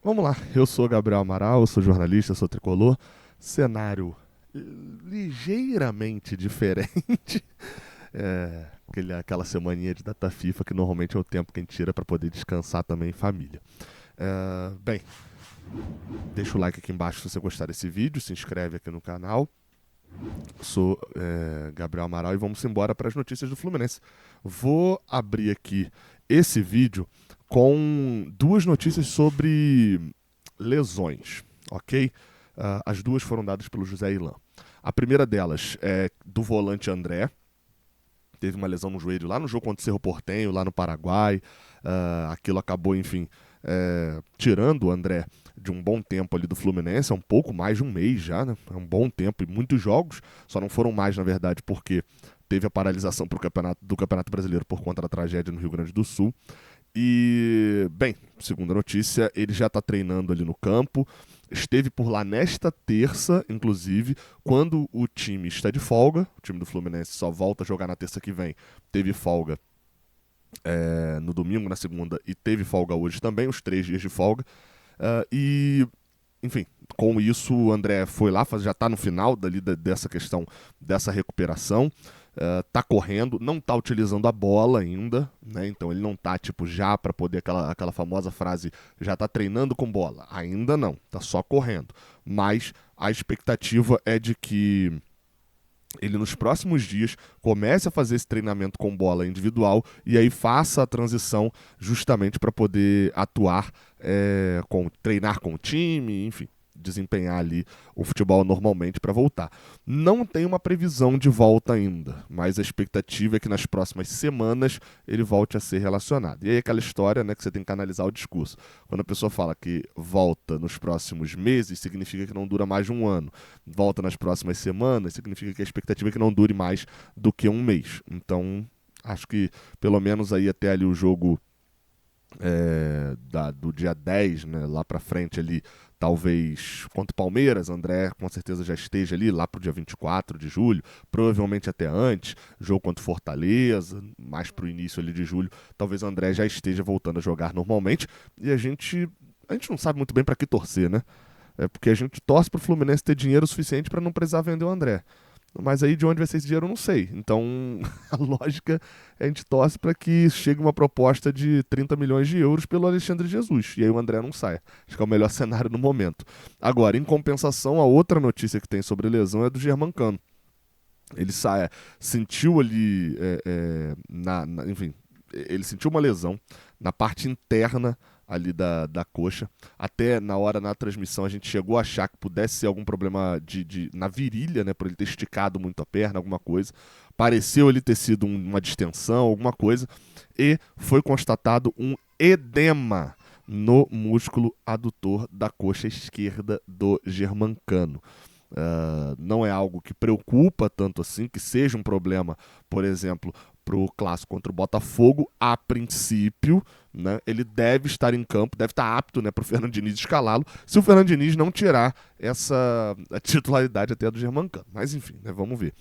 Vamos lá, eu sou Gabriel Amaral, sou jornalista, sou tricolor. Cenário ligeiramente diferente. Aquela semaninha de data FIFA que normalmente é o tempo que a gente tira para poder descansar também em família. Bem, deixa o like aqui embaixo se você gostar desse vídeo, se inscreve aqui no canal. Sou Gabriel Amaral e vamos embora para as notícias do Fluminense. Vou abrir aqui esse vídeo com duas notícias sobre lesões, ok? As duas foram dadas pelo José Ilan. A primeira delas é do volante André. Teve uma lesão no joelho lá no jogo contra o Cerro Porteño, lá no Paraguai. Aquilo acabou, enfim, tirando o André de um bom tempo ali do Fluminense, é um pouco mais de um mês já, né? É um bom tempo e muitos jogos, só não foram mais, na verdade, porque teve a paralisação do Campeonato Brasileiro por conta da tragédia no Rio Grande do Sul. E, bem, segunda notícia, ele já está treinando ali no campo. Esteve por lá nesta terça, inclusive, quando o time está de folga. O time do Fluminense só volta a jogar na terça que vem. Teve folga no domingo, na segunda, e teve folga hoje também, os 3 dias de folga. E, enfim, com isso o André foi lá, já está no final dessa questão, dessa recuperação. Tá correndo, não tá utilizando a bola ainda, né? Então ele não tá, tipo, já para poder aquela famosa frase, já tá treinando com bola. Ainda não, tá só correndo. Mas a expectativa é de que ele nos próximos dias comece a fazer esse treinamento com bola individual e aí faça a transição justamente para poder atuar, treinar com o time, enfim, desempenhar ali o futebol normalmente para voltar. Não tem uma previsão de volta ainda, mas a expectativa é que nas próximas semanas ele volte a ser relacionado. E aí aquela história, né, que você tem que analisar o discurso. Quando a pessoa fala que volta nos próximos meses, significa que não dura mais de um ano. Volta nas próximas semanas, significa que a expectativa é que não dure mais do que um mês. Então, acho que pelo menos aí até ali o jogo do dia 10, né, lá pra frente ali, talvez contra o Palmeiras, André com certeza já esteja ali lá pro dia 24 de julho, provavelmente até antes, jogo contra o Fortaleza, mais pro início ali de julho, talvez o André já esteja voltando a jogar normalmente, e a gente não sabe muito bem para que torcer, né? É porque a gente torce pro Fluminense ter dinheiro suficiente para não precisar vender o André. Mas aí de onde vai ser esse dinheiro eu não sei. Então a lógica é a gente torce para que chegue uma proposta de 30 milhões de euros pelo Alexandre Jesus. E aí o André não saia. Acho que é o melhor cenário no momento. Agora, em compensação, a outra notícia que tem sobre lesão é do Germancano. Ele sentiu ali, enfim, ele sentiu uma lesão na parte interna ali da coxa. Até na hora na transmissão a gente chegou a achar que pudesse ser algum problema na virilha, né, por ele ter esticado muito a perna, alguma coisa. Pareceu ele ter sido uma distensão, alguma coisa. E foi constatado um edema no músculo adutor da coxa esquerda do Germancano. Não é algo que preocupa tanto assim, que seja um problema, por exemplo, para o clássico contra o Botafogo, a princípio, né, ele deve estar em campo, deve estar apto, né, para o Fernando Diniz escalá-lo, se o Fernando Diniz não tirar essa titularidade até do Germancano. Mas enfim, né, vamos ver.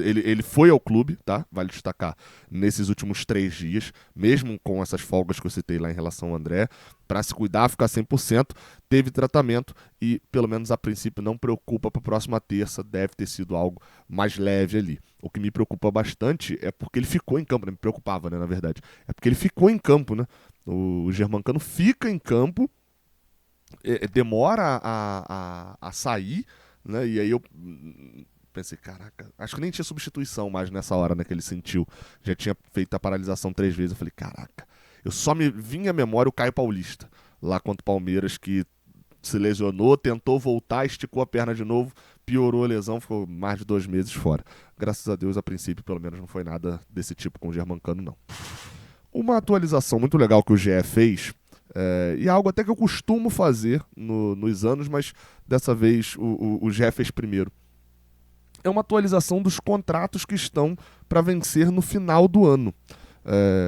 Ele foi ao clube, tá? Vale destacar, nesses últimos 3 dias, mesmo com essas folgas que eu citei lá em relação ao André, para se cuidar, ficar 100%, teve tratamento e, pelo menos a princípio, não preocupa para a próxima terça, deve ter sido algo mais leve ali. O que me preocupa bastante é porque ele ficou em campo, né? Me preocupava, né, na verdade. É porque ele ficou em campo, né? O Germancano fica em campo, demora a sair, né? E aí eu pensei, caraca, acho que nem tinha substituição mais nessa hora, né, que ele sentiu. Já tinha feito a paralisação 3 vezes. Eu falei, caraca, eu só me vinha à memória o Caio Paulista, lá contra o Palmeiras, que se lesionou, tentou voltar, esticou a perna de novo, piorou a lesão, ficou mais de 2 meses fora. Graças a Deus, a princípio, pelo menos, não foi nada desse tipo com o Germancano, não. Uma atualização muito legal que o GE fez, e é algo até que eu costumo fazer nos anos, mas dessa vez o GE fez primeiro. É uma atualização dos contratos que estão para vencer no final do ano.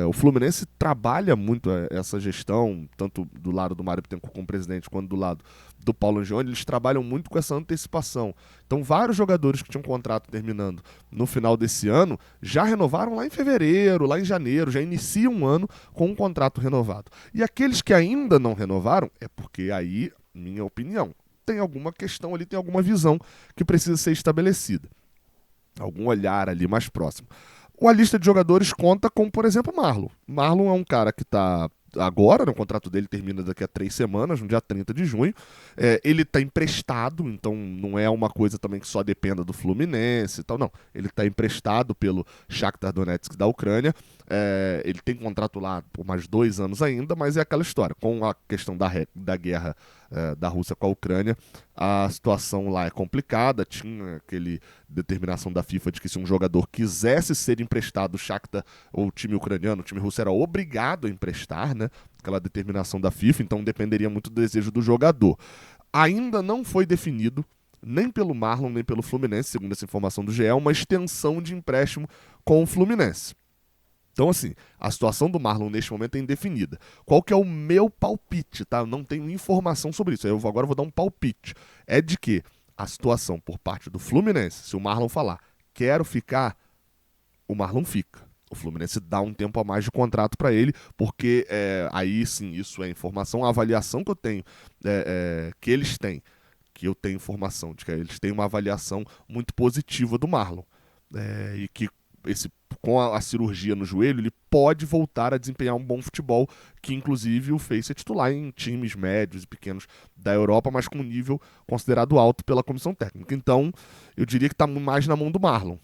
O Fluminense trabalha muito essa gestão, tanto do lado do Mário Bittencourt como presidente, quanto do lado do Paulo Angione, eles trabalham muito com essa antecipação. Então, vários jogadores que tinham contrato terminando no final desse ano já renovaram lá em fevereiro, lá em janeiro, já iniciam um ano com um contrato renovado. E aqueles que ainda não renovaram, é porque aí, minha opinião, tem alguma questão ali, tem alguma visão que precisa ser estabelecida. Algum olhar ali mais próximo. A lista de jogadores conta com, por exemplo, Marlon. Marlon é um cara que está agora, né, o contrato dele termina daqui a 3 semanas, no dia 30 de junho. Ele está emprestado, então não é uma coisa também que só dependa do Fluminense e tal, não. Ele está emprestado pelo Shakhtar Donetsk da Ucrânia. Ele tem contrato lá por mais 2 anos ainda, mas é aquela história. Com a questão da guerra da Rússia com a Ucrânia, a situação lá é complicada. Tinha aquele determinação da FIFA de que se um jogador quisesse ser emprestado, o Shakhtar ou o time ucraniano, o time russo era obrigado a emprestar, né? Aquela determinação da FIFA, então dependeria muito do desejo do jogador. Ainda não foi definido, nem pelo Marlon, nem pelo Fluminense, segundo essa informação do GE, uma extensão de empréstimo com o Fluminense. Então, assim, a situação do Marlon neste momento é indefinida. Qual que é o meu palpite, tá? Eu não tenho informação sobre isso. Agora vou dar um palpite. É de que a situação por parte do Fluminense, se o Marlon falar, quero ficar, o Marlon fica. O Fluminense dá um tempo a mais de contrato para ele, porque aí sim, isso é informação. A avaliação que eu tenho, que eles têm, que eu tenho informação de que eles têm uma avaliação muito positiva do Marlon. E que com a cirurgia no joelho, ele pode voltar a desempenhar um bom futebol, que inclusive o fez ser titular em times médios e pequenos da Europa, mas com um nível considerado alto pela comissão técnica. Então, eu diria que está mais na mão do Marlon.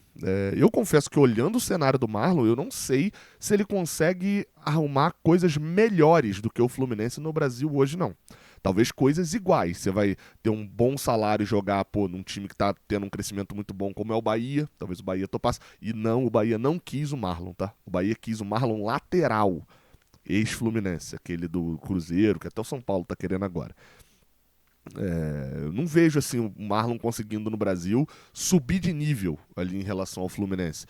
Eu confesso que olhando o cenário do Marlon, eu não sei se ele consegue arrumar coisas melhores do que o Fluminense no Brasil hoje, não. Talvez coisas iguais. Você vai ter um bom salário e jogar num time que está tendo um crescimento muito bom, como é o Bahia. Talvez o Bahia topasse. E não, o Bahia não quis o Marlon, tá? O Bahia quis o Marlon lateral, ex-Fluminense, aquele do Cruzeiro, que até o São Paulo está querendo agora. Eu não vejo assim o Marlon conseguindo no Brasil subir de nível ali em relação ao Fluminense,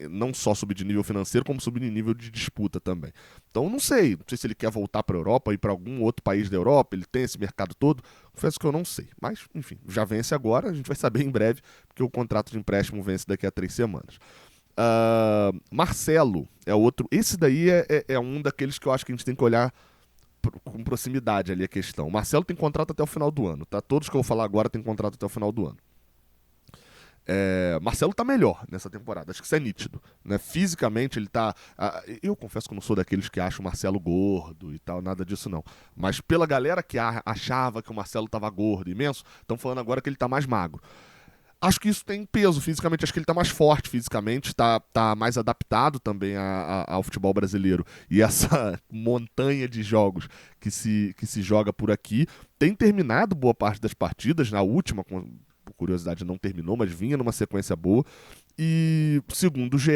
não só subir de nível financeiro, como subir de nível de disputa também. Então não sei se ele quer voltar para a Europa, ir para algum outro país da Europa, ele tem esse mercado todo, confesso que eu não sei, mas enfim, já vence agora, a gente vai saber em breve, porque o contrato de empréstimo vence daqui a 3 semanas. Marcelo é outro, esse daí é um daqueles que eu acho que a gente tem que olhar com proximidade ali a questão. O Marcelo tem contrato até o final do ano, tá? Todos que eu vou falar agora têm contrato até o final do ano. Marcelo tá melhor nessa temporada, acho que isso é nítido, né? Fisicamente ele tá... eu confesso que eu não sou daqueles que acham o Marcelo gordo e tal, nada disso não. Mas pela galera que achava que o Marcelo tava gordo, imenso, estão falando agora que ele tá mais magro. Acho que isso tem peso fisicamente, acho que ele tá mais forte fisicamente, tá mais adaptado também ao futebol brasileiro e essa montanha de jogos que se joga por aqui. Tem terminado boa parte das partidas, na última, por curiosidade, não terminou, mas vinha numa sequência boa. E, segundo o GE,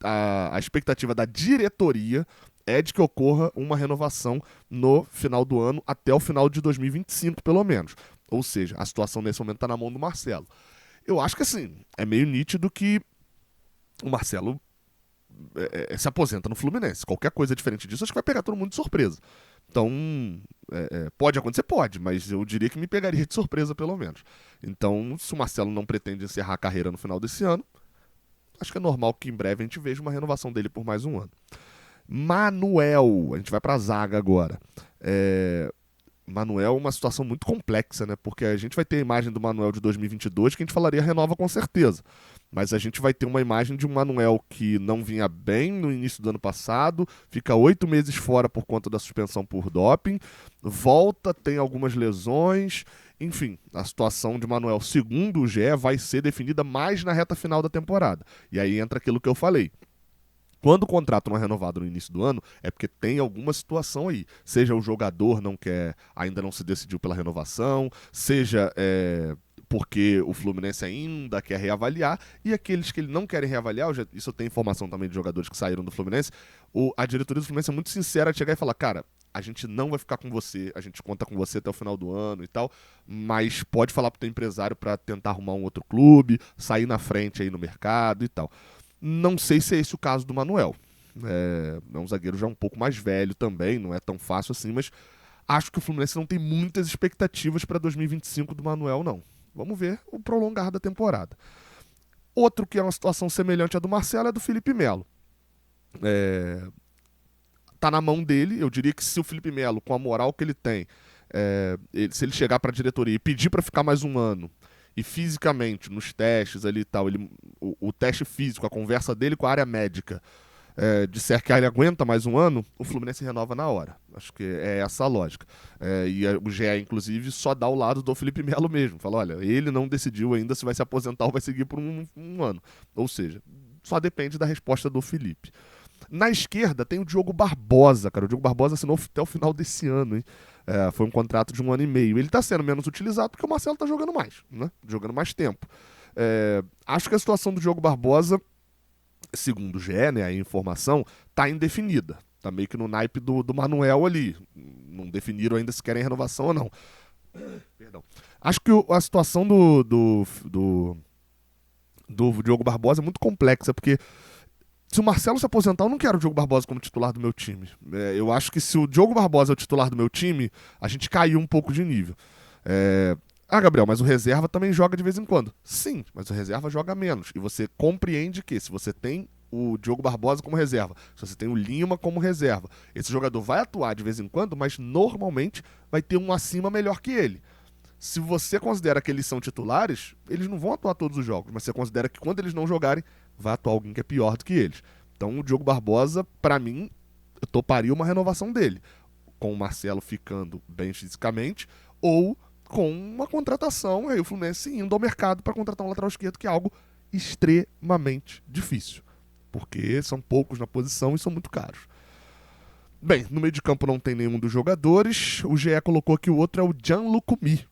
a expectativa da diretoria é de que ocorra uma renovação no final do ano, até o final de 2025, pelo menos. Ou seja, a situação nesse momento está na mão do Marcelo. Eu acho que assim, é meio nítido que o Marcelo se aposenta no Fluminense. Qualquer coisa diferente disso, acho que vai pegar todo mundo de surpresa. Então, pode acontecer? Pode, mas eu diria que me pegaria de surpresa, pelo menos. Então, se o Marcelo não pretende encerrar a carreira no final desse ano, acho que é normal que em breve a gente veja uma renovação dele por mais um ano. Manuel, a gente vai para a zaga agora. Manuel é uma situação muito complexa, né? Porque a gente vai ter a imagem do Manuel de 2022 que a gente falaria renova com certeza. Mas a gente vai ter uma imagem de um Manuel que não vinha bem no início do ano passado, fica 8 meses fora por conta da suspensão por doping, volta, tem algumas lesões, enfim, a situação de Manuel, segundo o GE, vai ser definida mais na reta final da temporada. E aí entra aquilo que eu falei. Quando o contrato não é renovado no início do ano, é porque tem alguma situação aí. Seja o jogador não quer, ainda não se decidiu pela renovação, seja porque o Fluminense ainda quer reavaliar, e aqueles que ele não querem reavaliar, isso eu tenho informação também de jogadores que saíram do Fluminense, a diretoria do Fluminense é muito sincera de chegar e falar, cara, a gente não vai ficar com você, a gente conta com você até o final do ano e tal, mas pode falar pro teu empresário para tentar arrumar um outro clube, sair na frente aí no mercado e tal. Não sei se é esse o caso do Manuel. É um zagueiro já um pouco mais velho também, não é tão fácil assim, mas acho que o Fluminense não tem muitas expectativas para 2025 do Manuel, não. Vamos ver o prolongar da temporada. Outro que é uma situação semelhante à do Marcelo é do Felipe Melo. Tá na mão dele. Eu diria que se o Felipe Melo, com a moral que ele tem, se ele chegar para a diretoria e pedir para ficar mais um ano, e fisicamente, nos testes ali e tal, o teste físico, a conversa dele com a área médica, disser que ele aguenta mais um ano, o Fluminense renova na hora. Acho que é essa a lógica. O GE, inclusive, só dá o lado do Felipe Melo mesmo. Fala, olha, ele não decidiu ainda se vai se aposentar ou vai seguir por um ano. Ou seja, só depende da resposta do Felipe. Na esquerda tem o Diogo Barbosa, cara. O Diogo Barbosa assinou até o final desse ano, hein? Foi um contrato de 1 ano e meio. Ele tá sendo menos utilizado porque o Marcelo tá jogando mais, né? Jogando mais tempo. Acho que a situação do Diogo Barbosa, segundo o GE, né, a informação, tá indefinida. Tá meio que no naipe do Manuel ali. Não definiram ainda se querem renovação ou não. Perdão. Acho que a situação do Diogo Barbosa é muito complexa, porque se o Marcelo se aposentar, eu não quero o Diogo Barbosa como titular do meu time. Eu acho que se o Diogo Barbosa é o titular do meu time, a gente caiu um pouco de nível. Gabriel, mas o reserva também joga de vez em quando. Sim, mas o reserva joga menos. E você compreende que se você tem o Diogo Barbosa como reserva, se você tem o Lima como reserva, esse jogador vai atuar de vez em quando, mas normalmente vai ter um acima melhor que ele. Se você considera que eles são titulares, eles não vão atuar todos os jogos, mas você considera que quando eles não jogarem, vai atuar alguém que é pior do que eles. Então o Diogo Barbosa, pra mim, eu toparia uma renovação dele, com o Marcelo ficando bem fisicamente, ou com uma contratação, aí o Fluminense indo ao mercado para contratar um lateral esquerdo, que é algo extremamente difícil, porque são poucos na posição e são muito caros. Bem, no meio de campo não tem nenhum dos jogadores, o GE colocou que o outro é o Gianluca Mi.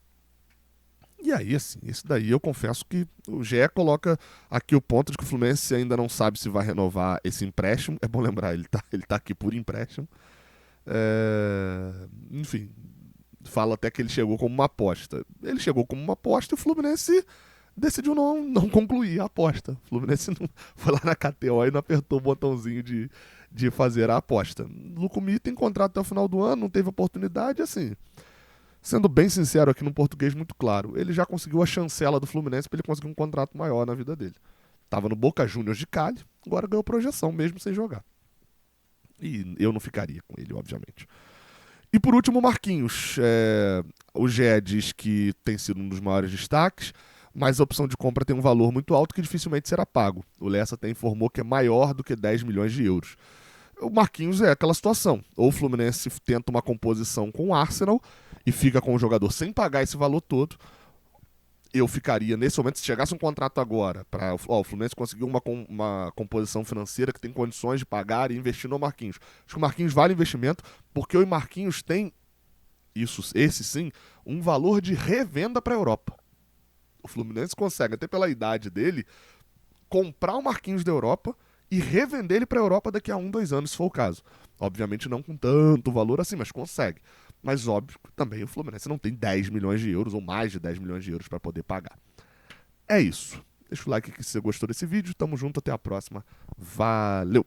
E aí, assim, esse daí eu confesso que o GE coloca aqui o ponto de que o Fluminense ainda não sabe se vai renovar esse empréstimo. É bom lembrar, ele tá aqui por empréstimo. Enfim, fala até que ele chegou como uma aposta. Ele chegou como uma aposta e o Fluminense decidiu não concluir a aposta. O Fluminense não foi lá na KTO e não apertou o botãozinho de fazer a aposta. O Lucumi tem contrato até o final do ano, não teve oportunidade, assim. Sendo bem sincero aqui no português muito claro, ele já conseguiu a chancela do Fluminense para ele conseguir um contrato maior na vida dele. Tava no Boca Juniors de Cali, agora ganhou projeção mesmo sem jogar. E eu não ficaria com ele, obviamente. E por último, o Marquinhos. O GE diz que tem sido um dos maiores destaques, mas a opção de compra tem um valor muito alto que dificilmente será pago. O Lessa até informou que é maior do que 10 milhões de euros. O Marquinhos é aquela situação. Ou o Fluminense tenta uma composição com o Arsenal e fica com o jogador sem pagar esse valor todo. Eu ficaria, nesse momento, se chegasse um contrato agora, para o Fluminense conseguir uma composição financeira que tem condições de pagar e investir no Marquinhos. Acho que o Marquinhos vale investimento, porque o Marquinhos tem, esse sim, um valor de revenda para a Europa. O Fluminense consegue, até pela idade dele, comprar o Marquinhos da Europa e revender ele para a Europa daqui a 2 anos, se for o caso. Obviamente não com tanto valor assim, mas consegue. Mas óbvio que também o Fluminense não tem 10 milhões de euros ou mais de 10 milhões de euros para poder pagar. É isso. Deixa o like aqui se você gostou desse vídeo. Tamo junto, até a próxima. Valeu!